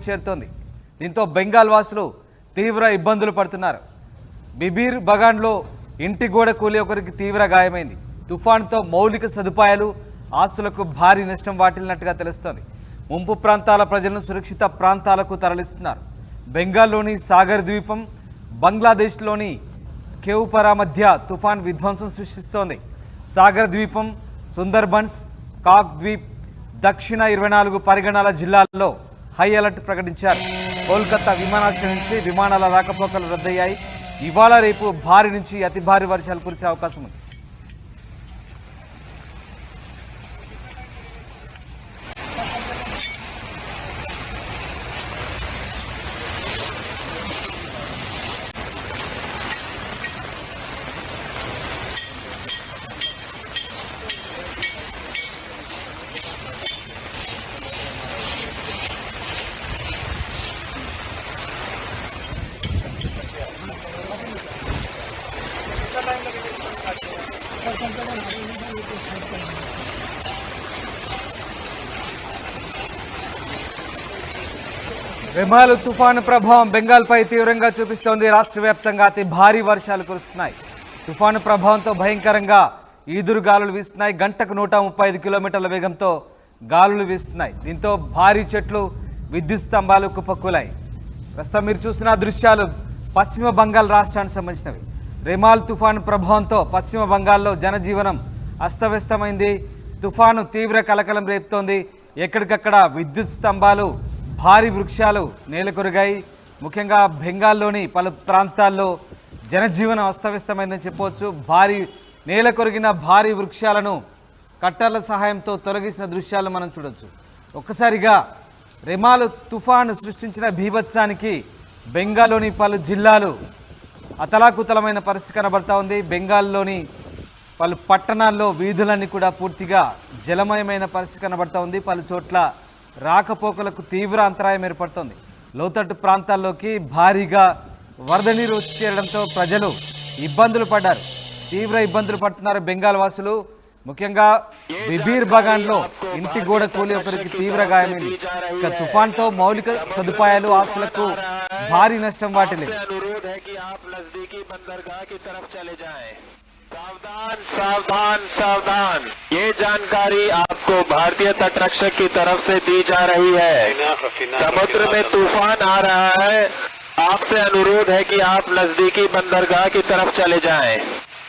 వచ్చి చేరుతోంది. దీంతో బెంగాల్ వాసులు తీవ్ర ఇబ్బందులు పడుతున్నారు. బిబీర్ బగాన్లో ఇంటి గోడ కూలి ఒకరికి తీవ్ర గాయమైంది. తుఫాన్తో మౌలిక సదుపాయాలు ఆస్తులకు భారీ నష్టం వాటిల్లినట్టుగా తెలుస్తోంది. ముంపు ప్రాంతాల ప్రజలను సురక్షిత ప్రాంతాలకు తరలిస్తున్నారు. బెంగాల్లోని సాగర్ ద్వీపం, బంగ్లాదేశ్లోని కేవ్పరా మధ్య తుఫాన్ విధ్వంసం సృష్టిస్తోంది. సాగర్ ద్వీపం, సుందర్బన్స్, కాక్ ద్వీప్, దక్షిణ 24 పరిగణాల జిల్లాల్లో హై అలర్ట్ ప్రకటించారు. కోల్కతా విమానాశ్రయం నుంచి విమానాల రాకపోకలు రద్దయ్యాయి. ఇవాళ రేపు భారీ నుంచి అతి భారీ వర్షాలు కురిసే అవకాశం ఉంది. రెమాల్ తుఫాను ప్రభావం బెంగాల్పై తీవ్రంగా చూపిస్తోంది. రాష్ట్ర వ్యాప్తంగా అతి భారీ వర్షాలు కురుస్తున్నాయి. తుఫాను ప్రభావంతో భయంకరంగా ఈదురు గాలులు వీస్తున్నాయి. గంటకు 135 కిలోమీటర్ల వేగంతో గాలులు వీస్తున్నాయి. దీంతో భారీ చెట్లు, విద్యుత్ స్తంభాలు కుప్పకూలాయి. ప్రస్తుతం మీరు చూస్తున్న దృశ్యాలు పశ్చిమ బంగాల్ రాష్ట్రానికి సంబంధించినవి. రెమాల్ తుఫాను ప్రభావంతో పశ్చిమ బంగాల్లో జనజీవనం అస్తవ్యస్తమైంది. తుఫాను తీవ్ర కలకలం రేపుతోంది. ఎక్కడికక్కడ విద్యుత్ స్తంభాలు, భారీ వృక్షాలు నేలకొరిగాయి. ముఖ్యంగా బెంగాల్లోని పలు ప్రాంతాల్లో జనజీవనం అస్తవ్యస్తమైందని చెప్పవచ్చు. నేలకొరిగిన భారీ వృక్షాలను కట్టర్ల సహాయంతో తొలగించిన దృశ్యాలు మనం చూడొచ్చు. ఒక్కసారిగా రెమాల్ తుఫాను సృష్టించిన బీభత్సానికి బెంగాల్లోని పలు జిల్లాలు అతలాకుతలమైన పరిస్థితి కనబడతా ఉంది. బెంగాల్లోని పలు పట్టణాల్లో వీధులన్నీ కూడా పూర్తిగా జలమయమైన పరిస్థితి కనబడతా ఉంది. పలు చోట్ల రాకపోకలకు తీవ్ర అంతరాయం ఏర్పడుతోంది. లోతట్టు ప్రాంతాల్లోకి భారీగా వరద నీరు వచ్చి చేరడంతో ప్రజలు ఇబ్బందులు పడ్డారు. తీవ్ర ఇబ్బందులు పడుతున్నారు బెంగాల్ వాసులు. ముఖ్యంగా బిబీర్ బగాన్లో ఇంటి గోడ కూలి ఒకరికి తీవ్ర గాయమైంది. ఇక తుఫాన్తో మౌలిక సదుపాయాలు, ఆస్తులకు భారీ నష్టం వాటిల్లింది. सावधान सावधान सावधान, ये जानकारी आपको भारतीय तटरक्षक की तरफ से दी जा रही है। समुद्र में तूफान आ रहा है, आपसे अनुरोध है कि आप नजदीकी बंदरगाह की तरफ चले जाएं।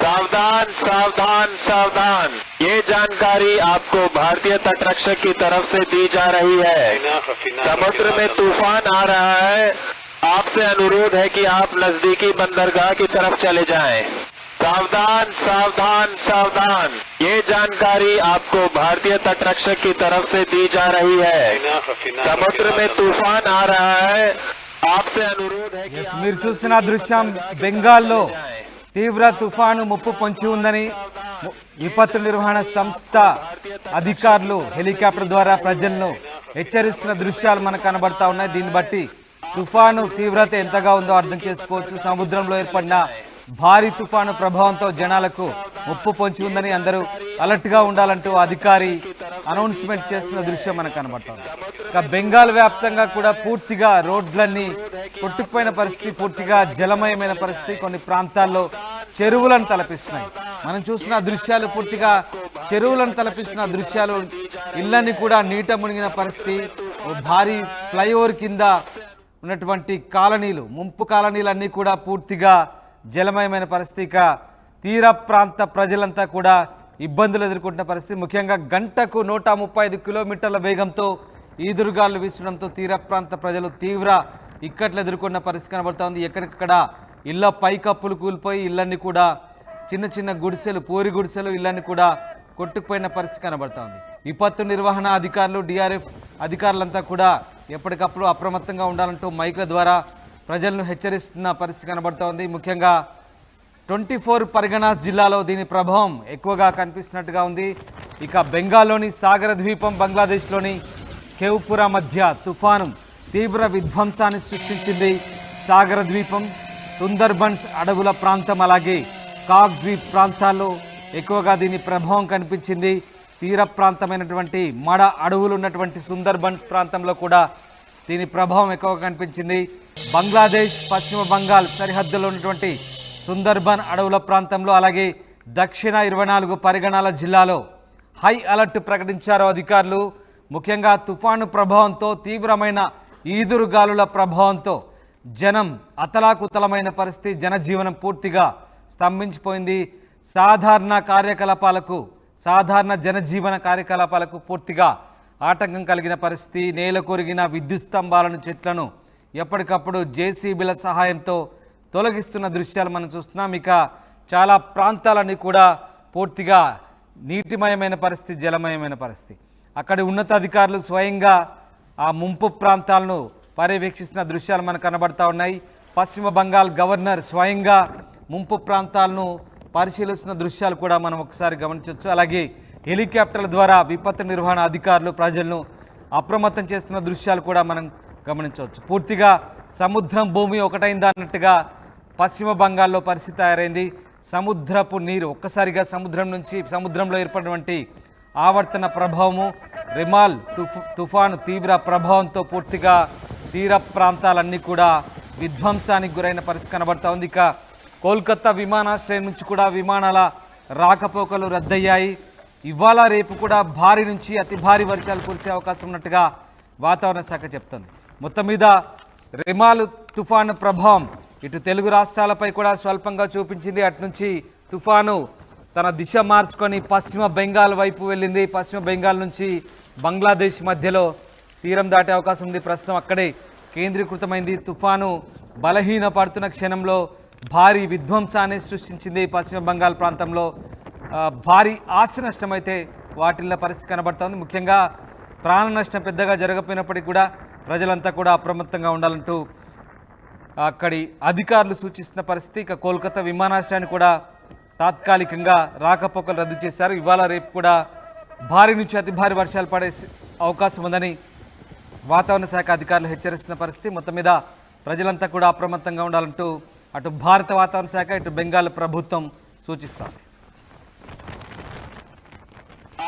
सावधान सावधान सावधान, ये जानकारी आपको भारतीय तटरक्षक की तरफ से दी जा रही है। समुद्र में तूफान आ रहा है, आपसे अनुरोध है कि आप नजदीकी बंदरगाह की तरफ चले जाएं। सावधान सावधान सावधान, ये जानकारी आपको भारतीय तटरक्षक की तरफ से दी जा रही है। समुद्र में तूफान आ रहा है, आपसे अनुरोध है कि మీరు చూసిన దృశ్యం బెంగాల్లో తీవ్ర తుఫాను ముప్పు పొంచి ఉందని విపత్తు నిర్వహణ సంస్థ అధికారులు హెలికాప్టర్ ద్వారా ప్రజలను హెచ్చరిస్తున్న దృశ్యాలు మనకు కనబడతా ఉన్నాయి. దీన్ని బట్టి తుఫాను తీవ్రత ఎంతగా ఉందో అర్థం చేసుకోవచ్చు. సముద్రంలో ఏర్పడిన భారీ తుఫాను ప్రభావంతో జనాలకు ముప్పు పొంచి ఉందని అందరూ అలర్ట్ గా ఉండాలంటూ అధికారి అనౌన్స్మెంట్ చేస్తున్న దృశ్యం మనకు కనబడుతోంది. ఇక బెంగాల్ వ్యాప్తంగా కూడా పూర్తిగా రోడ్లన్నీ కొట్టుకుపోయిన పరిస్థితి, పూర్తిగా జలమయమైన పరిస్థితి. కొన్ని ప్రాంతాల్లో చెరువులను తలపిస్తున్నాయి. మనం చూస్తున్న దృశ్యాలు పూర్తిగా చెరువులను తలపిస్తున్న దృశ్యాలు. ఇళ్ళని కూడా నీట మునిగిన పరిస్థితి. భారీ ఫ్లైఓవర్ కింద ఉన్నటువంటి కాలనీలు, ముంపు కాలనీలన్నీ కూడా పూర్తిగా జలమయమైన పరిస్థితి. తీర ప్రాంత ప్రజలంతా కూడా ఇబ్బందులు ఎదుర్కొంటున్న పరిస్థితి. ముఖ్యంగా గంటకు 135 కిలోమీటర్ల వేగంతో ఈదురుగాలు వీసడంతో తీర ప్రాంత ప్రజలు తీవ్ర ఇక్కట్లు ఎదుర్కొన్న పరిస్థితి కనబడుతోంది. ఎక్కడికక్కడ ఇళ్ల పైకప్పులు కూలిపోయి ఇళ్ళన్ని కూడా చిన్న చిన్న గుడిసెలు, పూరి గుడిసెలు, ఇళ్ళన్ని కూడా కొట్టుకుపోయిన పరిస్థితి కనబడుతోంది. విపత్తు నిర్వహణ అధికారులు, డిఆర్ఎఫ్ అధికారులంతా కూడా ఎప్పటికప్పుడు అప్రమత్తంగా ఉండాలంటూ మైక్ల ద్వారా ప్రజలను హెచ్చరిస్తున్న పరిస్థితి కనబడుతోంది. ముఖ్యంగా 24 పరిగణాస్ జిల్లాలో దీని ప్రభావం ఎక్కువగా కనిపిస్తున్నట్టుగా ఉంది. ఇక బెంగాల్లోని సాగర ద్వీపం, బంగ్లాదేశ్లోని కేవ్పురా మధ్య తుఫాను తీవ్ర విధ్వంసాన్ని సృష్టించింది. సాగర ద్వీపం, సుందర్బన్స్ అడవుల ప్రాంతం, అలాగే కాక్ ద్వీప్ ప్రాంతాల్లో ఎక్కువగా దీని ప్రభావం కనిపించింది. తీర ప్రాంతమైనటువంటి మడ అడవులు ఉన్నటువంటి సుందర్బన్స్ ప్రాంతంలో కూడా దీని ప్రభావం ఎక్కువగా కనిపించింది. బంగ్లాదేశ్ పశ్చిమ బంగాల్ సరిహద్దులో ఉన్నటువంటి సుందర్బన్ అడవుల ప్రాంతంలో, అలాగే దక్షిణ 24 పరిగణాల జిల్లాలో హై అలర్ట్ ప్రకటించారు అధికారులు. ముఖ్యంగా తుఫాను ప్రభావంతో, తీవ్రమైన ఈదురుగాలుల ప్రభావంతో జనం అతలాకుతలమైన పరిస్థితి, జనజీవనం పూర్తిగా స్తంభించిపోయింది. సాధారణ జనజీవన కార్యకలాపాలకు పూర్తిగా ఆటంకం కలిగిన పరిస్థితి. నేల కొరిగిన విద్యుత్ స్తంభాలను, చెట్లను ఎప్పటికప్పుడు జేసీబీల సహాయంతో తొలగిస్తున్న దృశ్యాలు మనం చూస్తున్నాం. ఇక చాలా ప్రాంతాలన్నీ కూడా పూర్తిగా నీటిమయమైన పరిస్థితి, జలమయమైన పరిస్థితి. అక్కడి ఉన్నతాధికారులు స్వయంగా ఆ ముంపు ప్రాంతాలను పర్యవేక్షిస్తున్న దృశ్యాలు మనకు కనబడతా ఉన్నాయి. పశ్చిమ బంగాల్ గవర్నర్ స్వయంగా ముంపు ప్రాంతాలను పరిశీలిస్తున్న దృశ్యాలు కూడా మనం ఒకసారి గమనించవచ్చు. అలాగే హెలికాప్టర్ల ద్వారా విపత్తు నిర్వహణ అధికారులు ప్రజలను అప్రమత్తం చేస్తున్న దృశ్యాలు కూడా మనం గమనించవచ్చు. పూర్తిగా సముద్రం భూమి ఒకటైందా అన్నట్టుగా పశ్చిమ బంగాల్లో పరిస్థితి తయారైంది. సముద్రపు నీరు ఒక్కసారిగా సముద్రంలో ఏర్పడినటువంటి ఆవర్తన ప్రభావము, రిమాల్ తుఫాను తీవ్ర ప్రభావంతో పూర్తిగా తీర ప్రాంతాలన్నీ కూడా విధ్వంసానికి గురైన పరిస్థితి కనబడతా ఉంది. ఇక కోల్కతా విమానాశ్రయం నుంచి కూడా విమానాల రాకపోకలు రద్దయ్యాయి. ఇవాళ రేపు కూడా భారీ నుంచి అతి భారీ వర్షాలు కురిసే అవకాశం ఉన్నట్టుగా వాతావరణ శాఖ చెప్తుంది. మొత్తం మీద రిమాల్ తుఫాను ప్రభావం ఇటు తెలుగు రాష్ట్రాలపై కూడా స్వల్పంగా చూపించింది. అటు నుంచి తుఫాను తన దిశ మార్చుకొని పశ్చిమ బెంగాల్ వైపు వెళ్ళింది. పశ్చిమ బెంగాల్ నుంచి బంగ్లాదేశ్ మధ్యలో తీరం దాటే అవకాశం ఉంది. ప్రస్తుతం అక్కడే కేంద్రీకృతమైంది. తుఫాను బలహీన పడుతున్న క్షణంలో భారీ విధ్వంసాన్ని సృష్టించింది. పశ్చిమ బంగాల్ ప్రాంతంలో భారీ ఆస్తి నష్టం అయితే వాటిల్ల పరిస్థితి కనబడుతోంది. ముఖ్యంగా ప్రాణ నష్టం పెద్దగా జరగకపోయినప్పటికీ కూడా ప్రజలంతా కూడా అప్రమత్తంగా ఉండాలంటూ అక్కడి అధికారులు సూచిస్తున్న పరిస్థితి. ఇక కోల్కతా విమానాశ్రయాన్ని కూడా తాత్కాలికంగా రాకపోకలు రద్దు చేశారు. ఇవాళ రేపు కూడా భారీ నుంచి అతి భారీ వర్షాలు పడే అవకాశం ఉందని వాతావరణ శాఖ అధికారులు హెచ్చరిస్తున్న పరిస్థితి. మొత్తం మీద ప్రజలంతా కూడా అప్రమత్తంగా ఉండాలంటూ అటు భారత వాతావరణ శాఖ, ఇటు బెంగాల్ ప్రభుత్వం సూచిస్తోంది.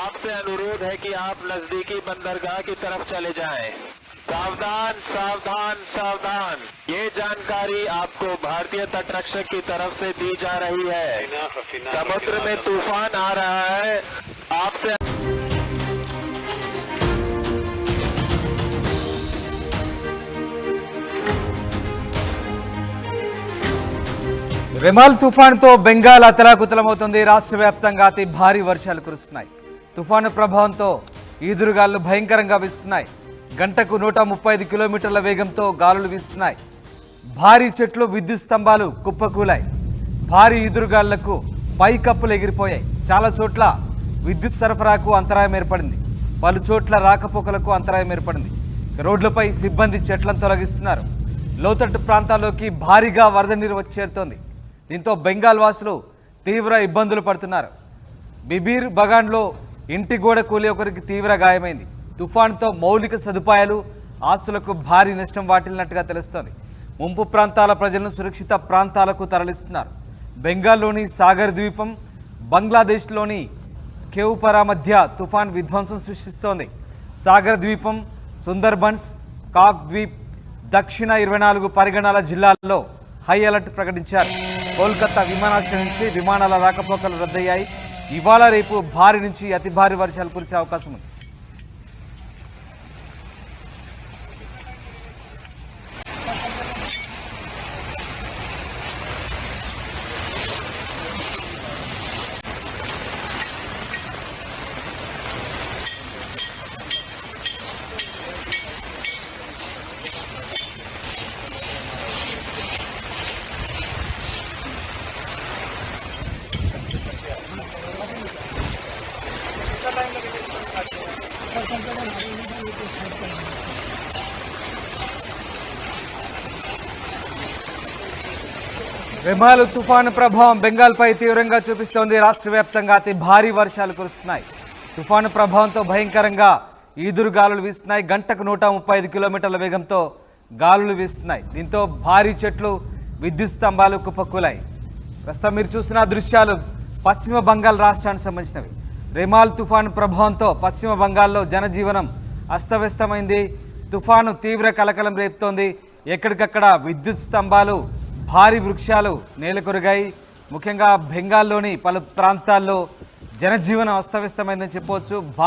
आपसे अनुरोध है कि आप नजदीकी बंदरगाह की तरफ चले जाएं। सावधान सावधान सावधान, ये जानकारी आपको भारतीय तटरक्षक की तरफ से दी जा रही है। समुद्र में तूफान आ रहा है, आपसे రిమాల్ తుఫాన్తో బెంగాల్ అతలాకుతలమవుతుంది. రాష్ట్ర వ్యాప్తంగా అతి భారీ వర్షాలు కురుస్తున్నాయి. తుఫాను ప్రభావంతో ఈదురుగాలు భయంకరంగా వీస్తున్నాయి. గంటకు 135 కిలోమీటర్ల వేగంతో గాలులు వీస్తున్నాయి. భారీ చెట్లు, విద్యుత్ స్తంభాలు కుప్పకూలాయి. భారీ ఈదురుగాళ్లకు పైకప్పులు ఎగిరిపోయాయి. చాలా చోట్ల విద్యుత్ సరఫరాకు అంతరాయం ఏర్పడింది. పలు చోట్ల రాకపోకలకు అంతరాయం ఏర్పడింది. రోడ్లపై సిబ్బంది చెట్లను తొలగిస్తున్నారు. లోతట్టు ప్రాంతాల్లోకి భారీగా వరద నీరు వచ్చి చేరుతోంది. దీంతో బెంగాల్ వాసులు తీవ్ర ఇబ్బందులు పడుతున్నారు. బిబీర్ బగాన్లో ఇంటి గోడ కూలి ఒకరికి తీవ్ర గాయమైంది. తుఫాన్తో మౌలిక సదుపాయాలు, ఆస్తులకు భారీ నష్టం వాటిల్లినట్టుగా తెలుస్తోంది. ముంపు ప్రాంతాల ప్రజలను సురక్షిత ప్రాంతాలకు తరలిస్తున్నారు. బెంగాల్లోని సాగర్ ద్వీపం, బంగ్లాదేశ్లోని కేవుపరా మధ్య తుఫాన్ విధ్వంసం సృష్టిస్తోంది. సాగర్ ద్వీపం, సుందర్బన్స్, కాక్ ద్వీప్, దక్షిణ 24 పరిగణాల జిల్లాల్లో హై అలర్ట్ ప్రకటించారు. కోల్కతా విమానాశ్రయం నుంచి విమానాల రాకపోకలు రద్దయ్యాయి. ఇవాళ రేపు భారీ నుంచి అతి భారీ వర్షాలు కురిసే అవకాశం ఉంది. రిమాల్ తుఫాను ప్రభావం బెంగాల్పై తీవ్రంగా చూపిస్తోంది. రాష్ట్ర వ్యాప్తంగా అతి భారీ వర్షాలు కురుస్తున్నాయి. తుఫాను ప్రభావంతో భయంకరంగా ఈదురు గాలులు వీస్తున్నాయి. గంటకు 135 కిలోమీటర్ల వేగంతో గాలులు వీస్తున్నాయి. దీంతో భారీ చెట్లు, విద్యుత్ స్తంభాలు కుప్పకూలాయి. ప్రస్తుతం మీరు చూస్తున్న దృశ్యాలు పశ్చిమ బంగాల్ రాష్ట్రానికి సంబంధించినవి. రిమాల్ తుఫాను ప్రభావంతో పశ్చిమ బంగాల్లో జనజీవనం అస్తవ్యస్తమైంది. తుఫాను తీవ్ర కలకలం రేపుతోంది. ఎక్కడికక్కడ విద్యుత్ స్తంభాలు, భారీ వృక్షాలు నేలకొరిగాయి. ముఖ్యంగా బెంగాల్లోని పలు ప్రాంతాల్లో జనజీవనం అస్తవ్యస్తమైందని చెప్పవచ్చు.